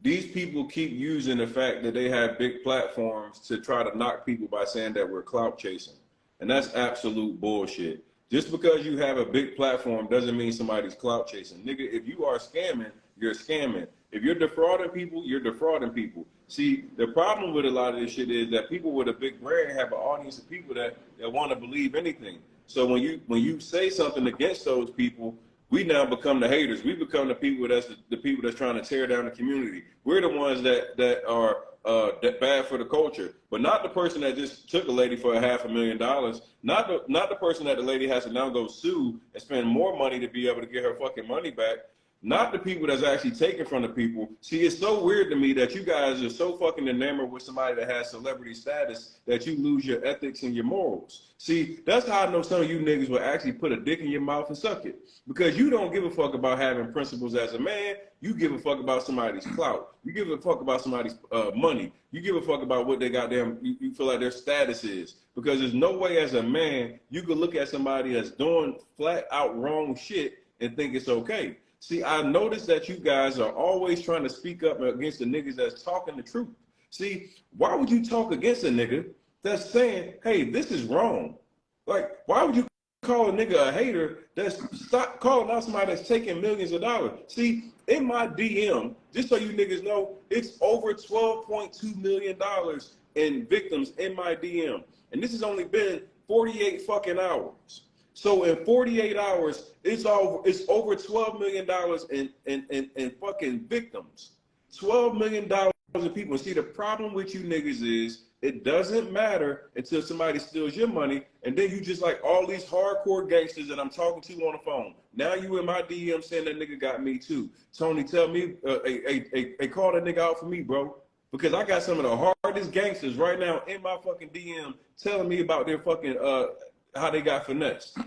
These people keep using the fact that they have big platforms to try to knock people by saying that we're clout chasing. And that's absolute bullshit. Just because you have a big platform doesn't mean somebody's clout chasing. Nigga, if you are scamming, you're scamming. If you're defrauding people, you're defrauding people. See, the problem with a lot of this shit is that people with a big brand have an audience of people that want to believe anything. So when you say something against those people, we now become the haters. We become the people that's trying to tear down the community. We're the ones that are that bad for the culture, but not the person that just took a lady for $500,000. Not the person that the lady has to now go sue and spend more money to be able to get her fucking money back. Not the people that's actually taking from the people. See, it's so weird to me that you guys are so fucking enamored with somebody that has celebrity status that you lose your ethics and your morals. See, that's how I know some of you niggas will actually put a dick in your mouth and suck it. Because you don't give a fuck about having principles as a man. You give a fuck about somebody's clout. You give a fuck about somebody's money. You give a fuck about what they goddamn, you feel like their status is. Because there's no way as a man you could look at somebody that's doing flat out wrong shit and think it's okay. See, I noticed that you guys are always trying to speak up against the niggas that's talking the truth. See, why would you talk against a nigga that's saying, hey, this is wrong? Like, why would you call a nigga a hater that's stop calling out somebody that's taking millions of dollars? See, in my DM, just so you niggas know, it's over $12.2 million in victims in my DM. And this has only been 48 fucking hours. So in 48 hours, it's over $12 million in fucking victims. $12 million of people. See, the problem with you niggas is it doesn't matter until somebody steals your money, and then you just like all these hardcore gangsters that I'm talking to on the phone. Now you in my DM saying that nigga got me too. Tony, tell me, call that nigga out for me, bro. Because I got some of the hardest gangsters right now in my fucking DM telling me about their fucking how they got finessed.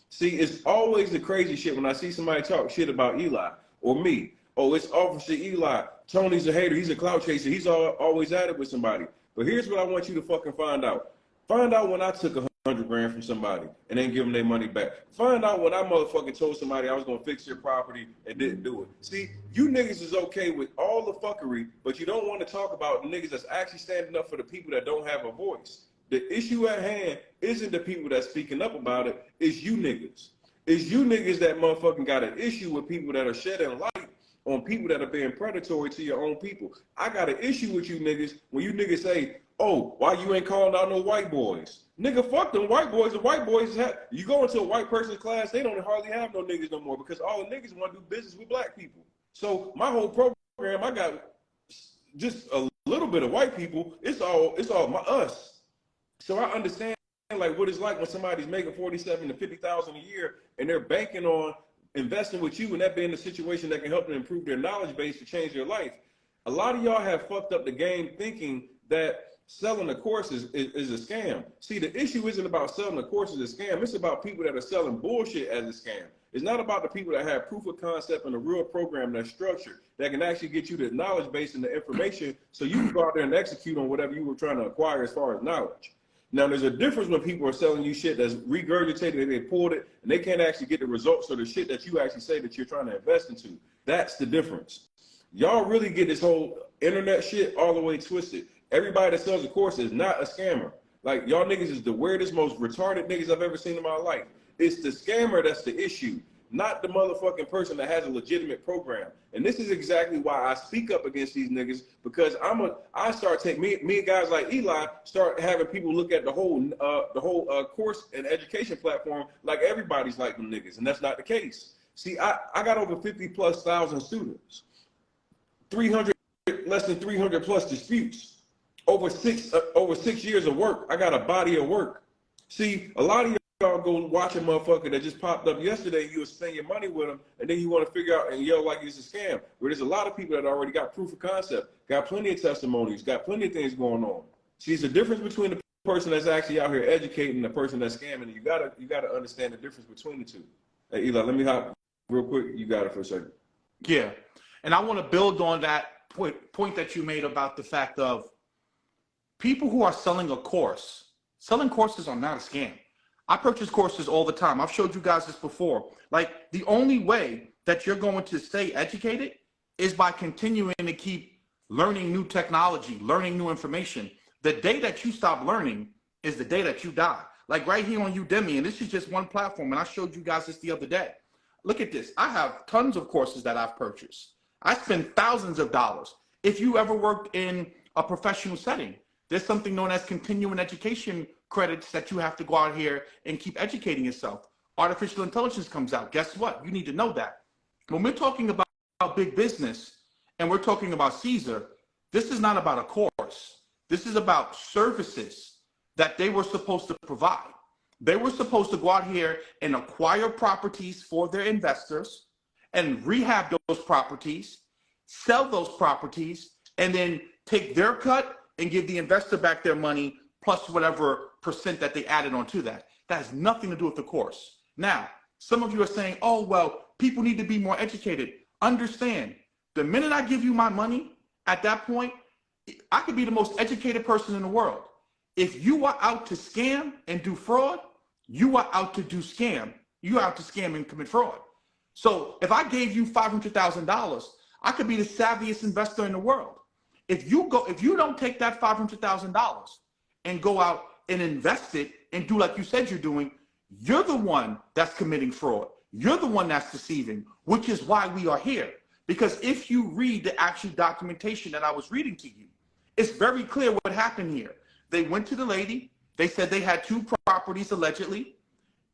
See, it's always the crazy shit when I see somebody talk shit about Eli or me. Oh, it's Officer Eli. Tony's a hater. He's a clout chaser. He's always at it with somebody. But here's what I want you to fucking find out. Find out when I took $100 grand from somebody and then give them their money back. Find out when I motherfucking told somebody I was going to fix your property and didn't do it. See, you niggas is okay with all the fuckery, but you don't want to talk about the niggas that's actually standing up for the people that don't have a voice. The issue at hand isn't the people that's speaking up about it. It's you niggas. It's you niggas that motherfucking got an issue with people that are shedding light on people that are being predatory to your own people. I got an issue with you niggas when you niggas say, Oh, why you ain't calling out no white boys? Nigga, fuck them white boys. The white boys you go into a white person's class, they don't hardly have no niggas no more because all the niggas want to do business with black people. So my whole program, I got just a little bit of white people. It's all us. So I understand like what it's like when somebody's making 47 to 50,000 a year and they're banking on investing with you and that being the situation that can help them improve their knowledge base to change their life. A lot of y'all have fucked up the game thinking that selling a course is a scam. See, the issue isn't about selling a course as a scam. It's about people that are selling bullshit as a scam. It's not about the people that have proof of concept and a real program that's structured, that can actually get you the knowledge base and the information so you can go out there and execute on whatever you were trying to acquire as far as knowledge. Now, there's a difference when people are selling you shit that's regurgitated, they pulled it, and they can't actually get the results of the shit that you actually say that you're trying to invest into. That's the difference. Y'all really get this whole internet shit all the way twisted. Everybody that sells a course is not a scammer. Like, y'all niggas is the weirdest, most retarded niggas I've ever seen in my life. It's the scammer that's the issue, not the motherfucking person that has a legitimate program. And this is exactly why I speak up against these niggas, because I start taking me and guys like Eli start having people look at the whole course and education platform like everybody's like them niggas, and that's not the case. See, I got over 50,000+ students, less than 300 plus disputes. Over six years of work. I got a body of work. See, a lot of y'all go watch a motherfucker that just popped up yesterday. You would spend your money with them, and then you want to figure out and yell like it's a scam. Where there's a lot of people that already got proof of concept, got plenty of testimonies, got plenty of things going on. See, it's the difference between the person that's actually out here educating and the person that's scamming. You gotta understand the difference between the two. Hey, Eli, let me hop real quick. You got it for a second. Yeah, and I want to build on that point that you made about the fact of people who are selling a course. Selling courses are not a scam. I purchase courses all the time. I've showed you guys this before. Like, the only way that you're going to stay educated is by continuing to keep learning new technology, learning new information. The day that you stop learning is the day that you die. Like right here on Udemy, and this is just one platform, and I showed you guys this the other day. Look at this. I have tons of courses that I've purchased. I spend thousands of dollars. If you ever worked in a professional setting, there's something known as continuing education credits that you have to go out here and keep educating yourself. Artificial intelligence comes out. Guess what? You need to know that. When we're talking about big business and we're talking about Cesar, this is not about a course. This is about services that they were supposed to provide. They were supposed to go out here and acquire properties for their investors and rehab those properties, sell those properties, and then take their cut and give the investor back their money plus whatever percent that they added onto that. That has nothing to do with the course. Now, some of you are saying, oh, well, people need to be more educated. Understand, the minute I give you my money, at that point, I could be the most educated person in the world. If you are out to scam and do fraud, you are out to do scam. You are out to scam and commit fraud. So if I gave you $500,000, I could be the savviest investor in the world. If you don't take that $500,000 and go out and invest it and do like you said you're doing, you're the one that's committing fraud. You're the one that's deceiving, which is why we are here. Because if you read the actual documentation that I was reading to you, it's very clear what happened here. They went to the lady. They said they had 2 properties allegedly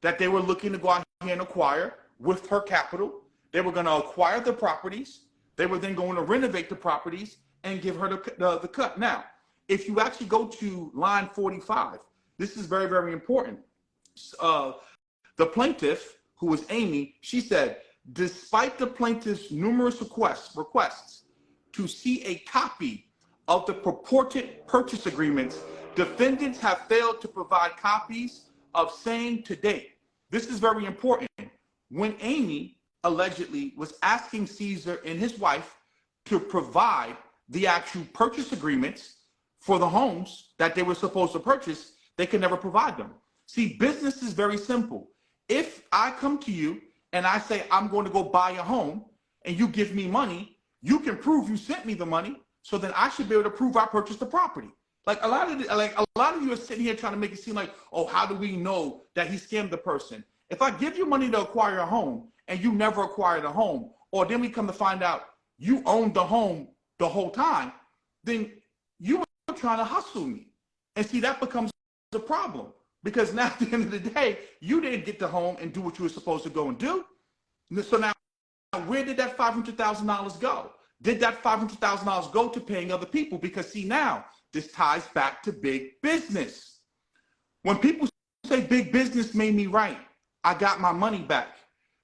that they were looking to go out here and acquire with her capital. They were going to acquire the properties. They were then going to renovate the properties and give her the cut. Now, if you actually go to line 45, this is very, very important. The plaintiff, who was Amy, she said, despite the plaintiff's numerous requests to see a copy of the purported purchase agreements, defendants have failed to provide copies of same to date. This is very important. When Amy allegedly was asking Cesar and his wife to provide the actual purchase agreements for the homes that they were supposed to purchase, they could never provide them. See, business is very simple. If I come to you and I say, I'm going to go buy a home, and you give me money, you can prove you sent me the money, so then I should be able to prove I purchased the property. Like a lot of you are sitting here trying to make it seem like, oh, how do we know that he scammed the person? If I give you money to acquire a home and you never acquired a home, or then we come to find out you owned the home the whole time, then you were trying to hustle me. And see, that becomes a problem because now at the end of the day, you didn't get to home and do what you were supposed to go and do. So now, where did that $500,000 go? Did that $500,000 go to paying other people? Because see, now this ties back to big business. When people say big business made me right, I got my money back.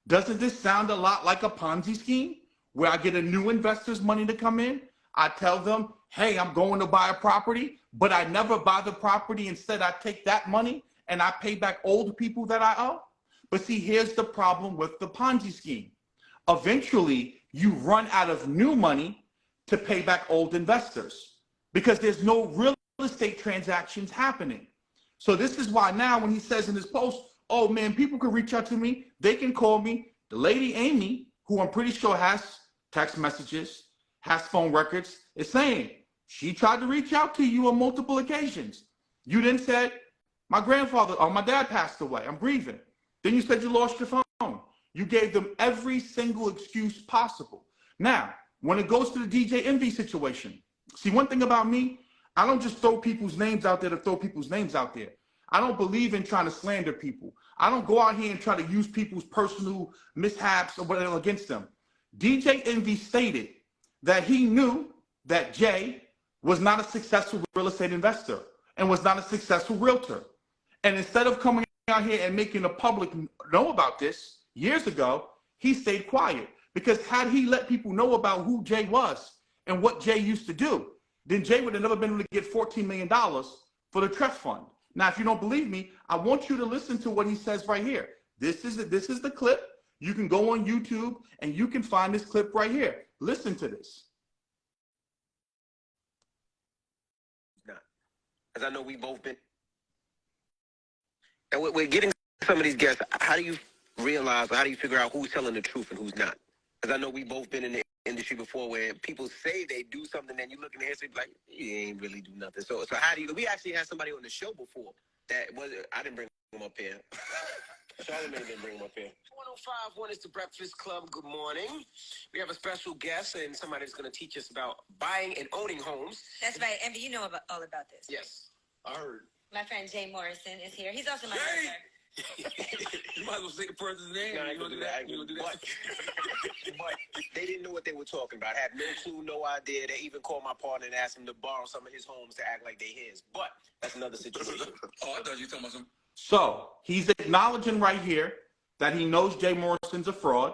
Doesn't this sound a lot like a Ponzi scheme where I get a new investor's money to come in? I tell them, hey, I'm going to buy a property, but I never buy the property. Instead, I take that money and I pay back old people that I owe. But see, here's the problem with the Ponzi scheme. Eventually, you run out of new money to pay back old investors because there's no real estate transactions happening. So this is why now when he says in his post, oh man, people can reach out to me, they can call me. The lady Amy, who I'm pretty sure has text messages, has phone records, is saying she tried to reach out to you on multiple occasions. You then said, my grandfather or my dad passed away, I'm grieving. Then you said you lost your phone. You gave them every single excuse possible. Now, when it goes to the DJ Envy situation, see, one thing about me, I don't just throw people's names out there to throw people's names out there. I don't believe in trying to slander people. I don't go out here and try to use people's personal mishaps or whatever against them. DJ Envy stated that he knew that Jay was not a successful real estate investor and was not a successful realtor. And instead of coming out here and making the public know about this years ago, he stayed quiet. Because had he let people know about who Jay was and what Jay used to do, then Jay would have never been able to get $14 million for the trust fund. Now, if you don't believe me, I want you to listen to what he says right here. This is the clip. You can go on YouTube and you can find this clip right here. Listen to this. As I know we've both been. And we're getting some of these guests. How do you realize, or how do you figure out who's telling the truth and who's not? Because I know we've both been in the industry before where people say they do something and you look in the history like, you ain't really do nothing. So how do you, we actually had somebody on the show before that was, I didn't bring him up here. Charlamagne didn't bring him up here. 105.1 is the Breakfast Club. Good morning. We have a special guest and somebody that's going to teach us about buying and owning homes. That's right. Envy, you know all about this. Yes, I heard. My friend Jay Morrison is here. He's also my brother. You might as well say the person's name. No, I You ain't gonna gonna do that? do You gonna do that. that? But they didn't know what they were talking about. Had no clue, no idea. They even called my partner and asked him to borrow some of his homes to act like they his. But that's another situation. Oh, I thought you were talking about some. So he's acknowledging right here that he knows Jay Morrison's a fraud.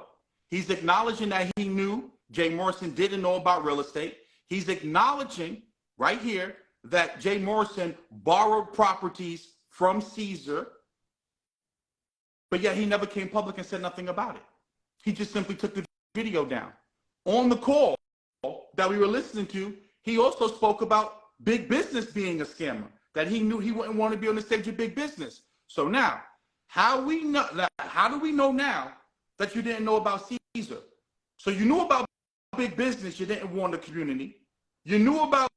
He's acknowledging that he knew Jay Morrison didn't know about real estate. He's acknowledging right here that Jay Morrison borrowed properties from Cesar, but yet he never came public and said nothing about it. He just simply took the video down. On the call that we were listening to, he also spoke about big business being a scammer, that he knew he wouldn't want to be on the stage of big business. So now, how do we know now that you didn't know about Cesar? So you knew about big business, you didn't warn the community. You knew about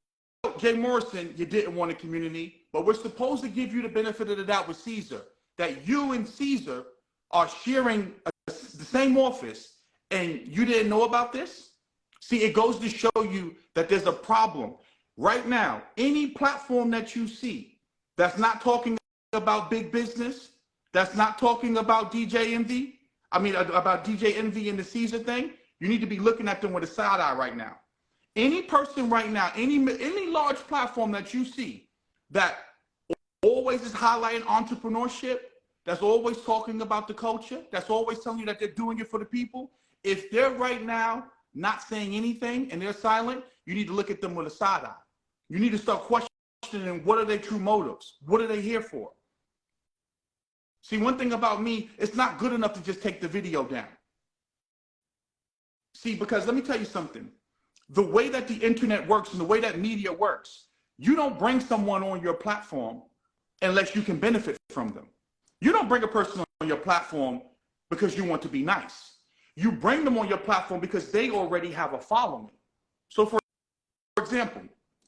Jay Morrison, you didn't want a community, but we're supposed to give you the benefit of the doubt with Cesar, that you and Cesar are sharing the same office and you didn't know about this? See, it goes to show you that there's a problem. Right now, any platform that you see that's not talking about big business, that's not talking about DJ Envy, about DJ Envy and the Cesar thing, you need to be looking at them with a side eye right now. Any person right now, any large platform that you see that always is highlighting entrepreneurship, that's always talking about the culture, that's always telling you that they're doing it for the people, if they're right now not saying anything and they're silent, you need to look at them with a side eye. You need to start questioning what are their true motives? What are they here for? See, one thing about me, it's not good enough to just take the video down. See, because let me tell you something. The way that the internet works and the way that media works, you don't bring someone on your platform unless you can benefit from them. You don't bring a person on your platform because you want to be nice. You bring them on your platform because they already have a following. So for example,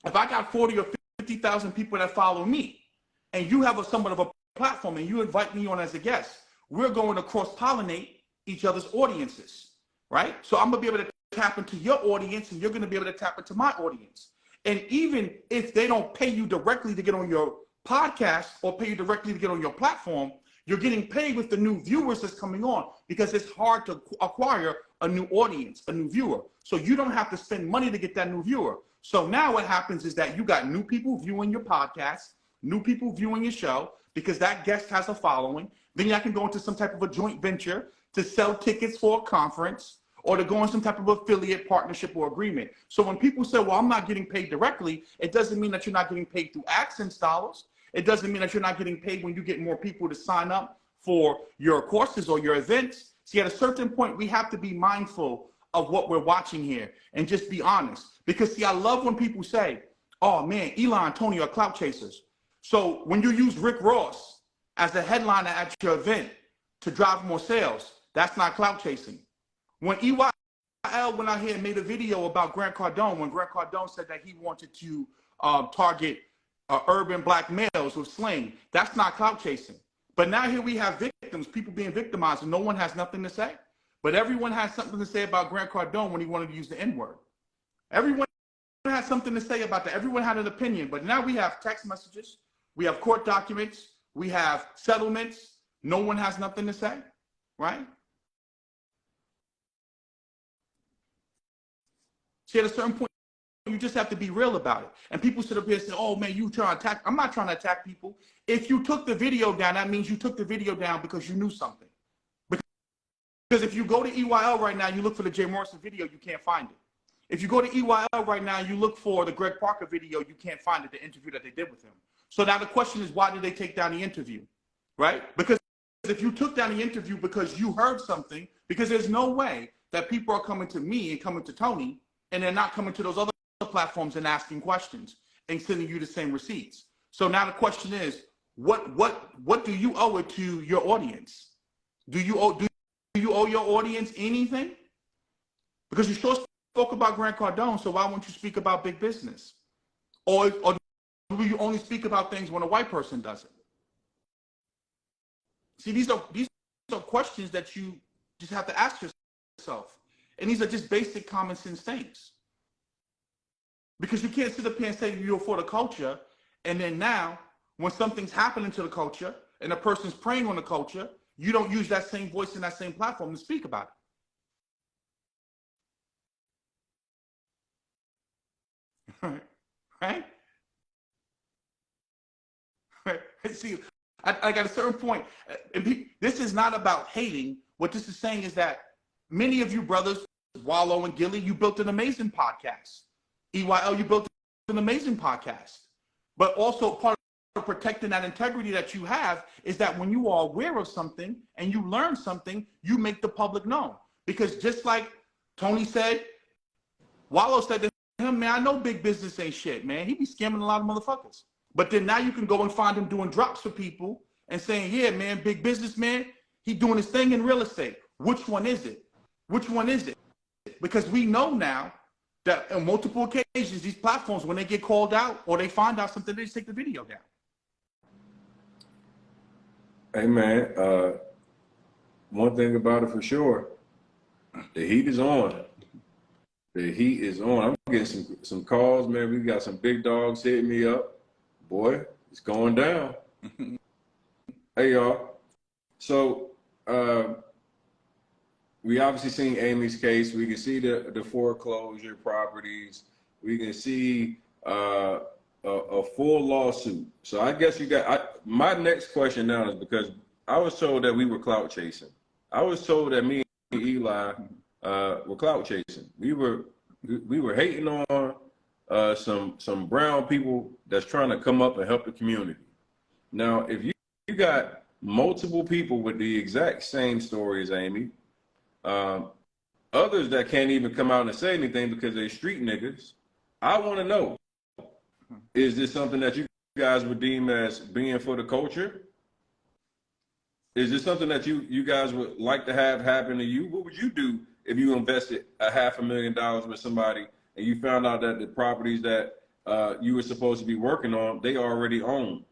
if I got 40 or 50,000 people that follow me and you have somewhat of a platform and you invite me on as a guest, we're going to cross-pollinate each other's audiences, right? So I'm gonna be able to tap into your audience and you're gonna be able to tap into my audience. And even if they don't pay you directly to get on your podcast or pay you directly to get on your platform, you're getting paid with the new viewers that's coming on, because it's hard to acquire a new audience, a new viewer. So you don't have to spend money to get that new viewer. So now what happens is that you got new people viewing your podcast, new people viewing your show, because that guest has a following. Then y'all can go into some type of a joint venture to sell tickets for a conference, or to go on some type of affiliate partnership or agreement. So when people say, well, I'm not getting paid directly, it doesn't mean that you're not getting paid through AdSense dollars. It doesn't mean that you're not getting paid when you get more people to sign up for your courses or your events. See, at a certain point, we have to be mindful of what we're watching here and just be honest. Because see, I love when people say, oh man, Elon, Tony are clout chasers. So when you use Rick Ross as the headliner at your event to drive more sales, that's not clout chasing. When EYL went out here and made a video about Grant Cardone, when Grant Cardone said that he wanted to target urban black males with slang, that's not clout chasing. But now here we have victims, people being victimized, and no one has nothing to say. But everyone has something to say about Grant Cardone when he wanted to use the N-word. Everyone has something to say about that. Everyone had an opinion. But now we have text messages, we have court documents, we have settlements. No one has nothing to say, right? See, at a certain point, you just have to be real about it. And people sit up here and say, oh man, you trying to attack. I'm not trying to attack people. If you took the video down, that means you took the video down because you knew something. Because if you go to EYL right now, you look for the Jay Morrison video, you can't find it. If you go to EYL right now, you look for the Greg Parker video, you can't find it, the interview that they did with him. So now the question is, why did they take down the interview, right? Because if you took down the interview because you heard something, because there's no way that people are coming to me and coming to Tony and they're not coming to those other platforms and asking questions and sending you the same receipts. So now the question is, what do you owe it to your audience? Do you owe your audience anything? Because you sure spoke about Grant Cardone, so why won't you speak about big business? Or do you only speak about things when a white person does it? See, these are questions that you just have to ask yourself. And these are just basic common sense things. Because you can't sit up here and say you're for the culture, and then now, when something's happening to the culture and a person's preying on the culture, you don't use that same voice and that same platform to speak about it. Right? See, I got a certain point. This is not about hating. What this is saying is that many of you brothers, Wallow and Gilly, you built an amazing podcast. EYL, you built an amazing podcast. But also part of protecting that integrity that you have is that when you are aware of something and you learn something, you make the public known. Because just like Tony said, Wallow said to him, man, I know big business ain't shit, man. He be scamming a lot of motherfuckers. But then now you can go and find him doing drops for people and saying, yeah, man, big business, man, he doing his thing in real estate. Which one is it? Which one is it? Because we know now that on multiple occasions, these platforms, when they get called out or they find out something, they just take the video down. Hey man, one thing about it for sure, the heat is on. The heat is on. I'm getting some calls, man. We got some big dogs hitting me up. Boy, it's going down. Hey y'all. So we obviously seen Amy's case. We can see the foreclosure properties. We can see a full lawsuit. So I guess you got, my next question now is, because I was told that we were clout chasing. I was told that me and Eli were clout chasing. We were hating on some brown people that's trying to come up and help the community. Now, if you got multiple people with the exact same story as Amy, others that can't even come out and say anything because they're street niggas, I want to know, is this something that you guys would deem as being for the culture? Is this something that you guys would like to have happen to you? What would you do if you invested $500,000 with somebody and you found out that the properties that you were supposed to be working on, they already own?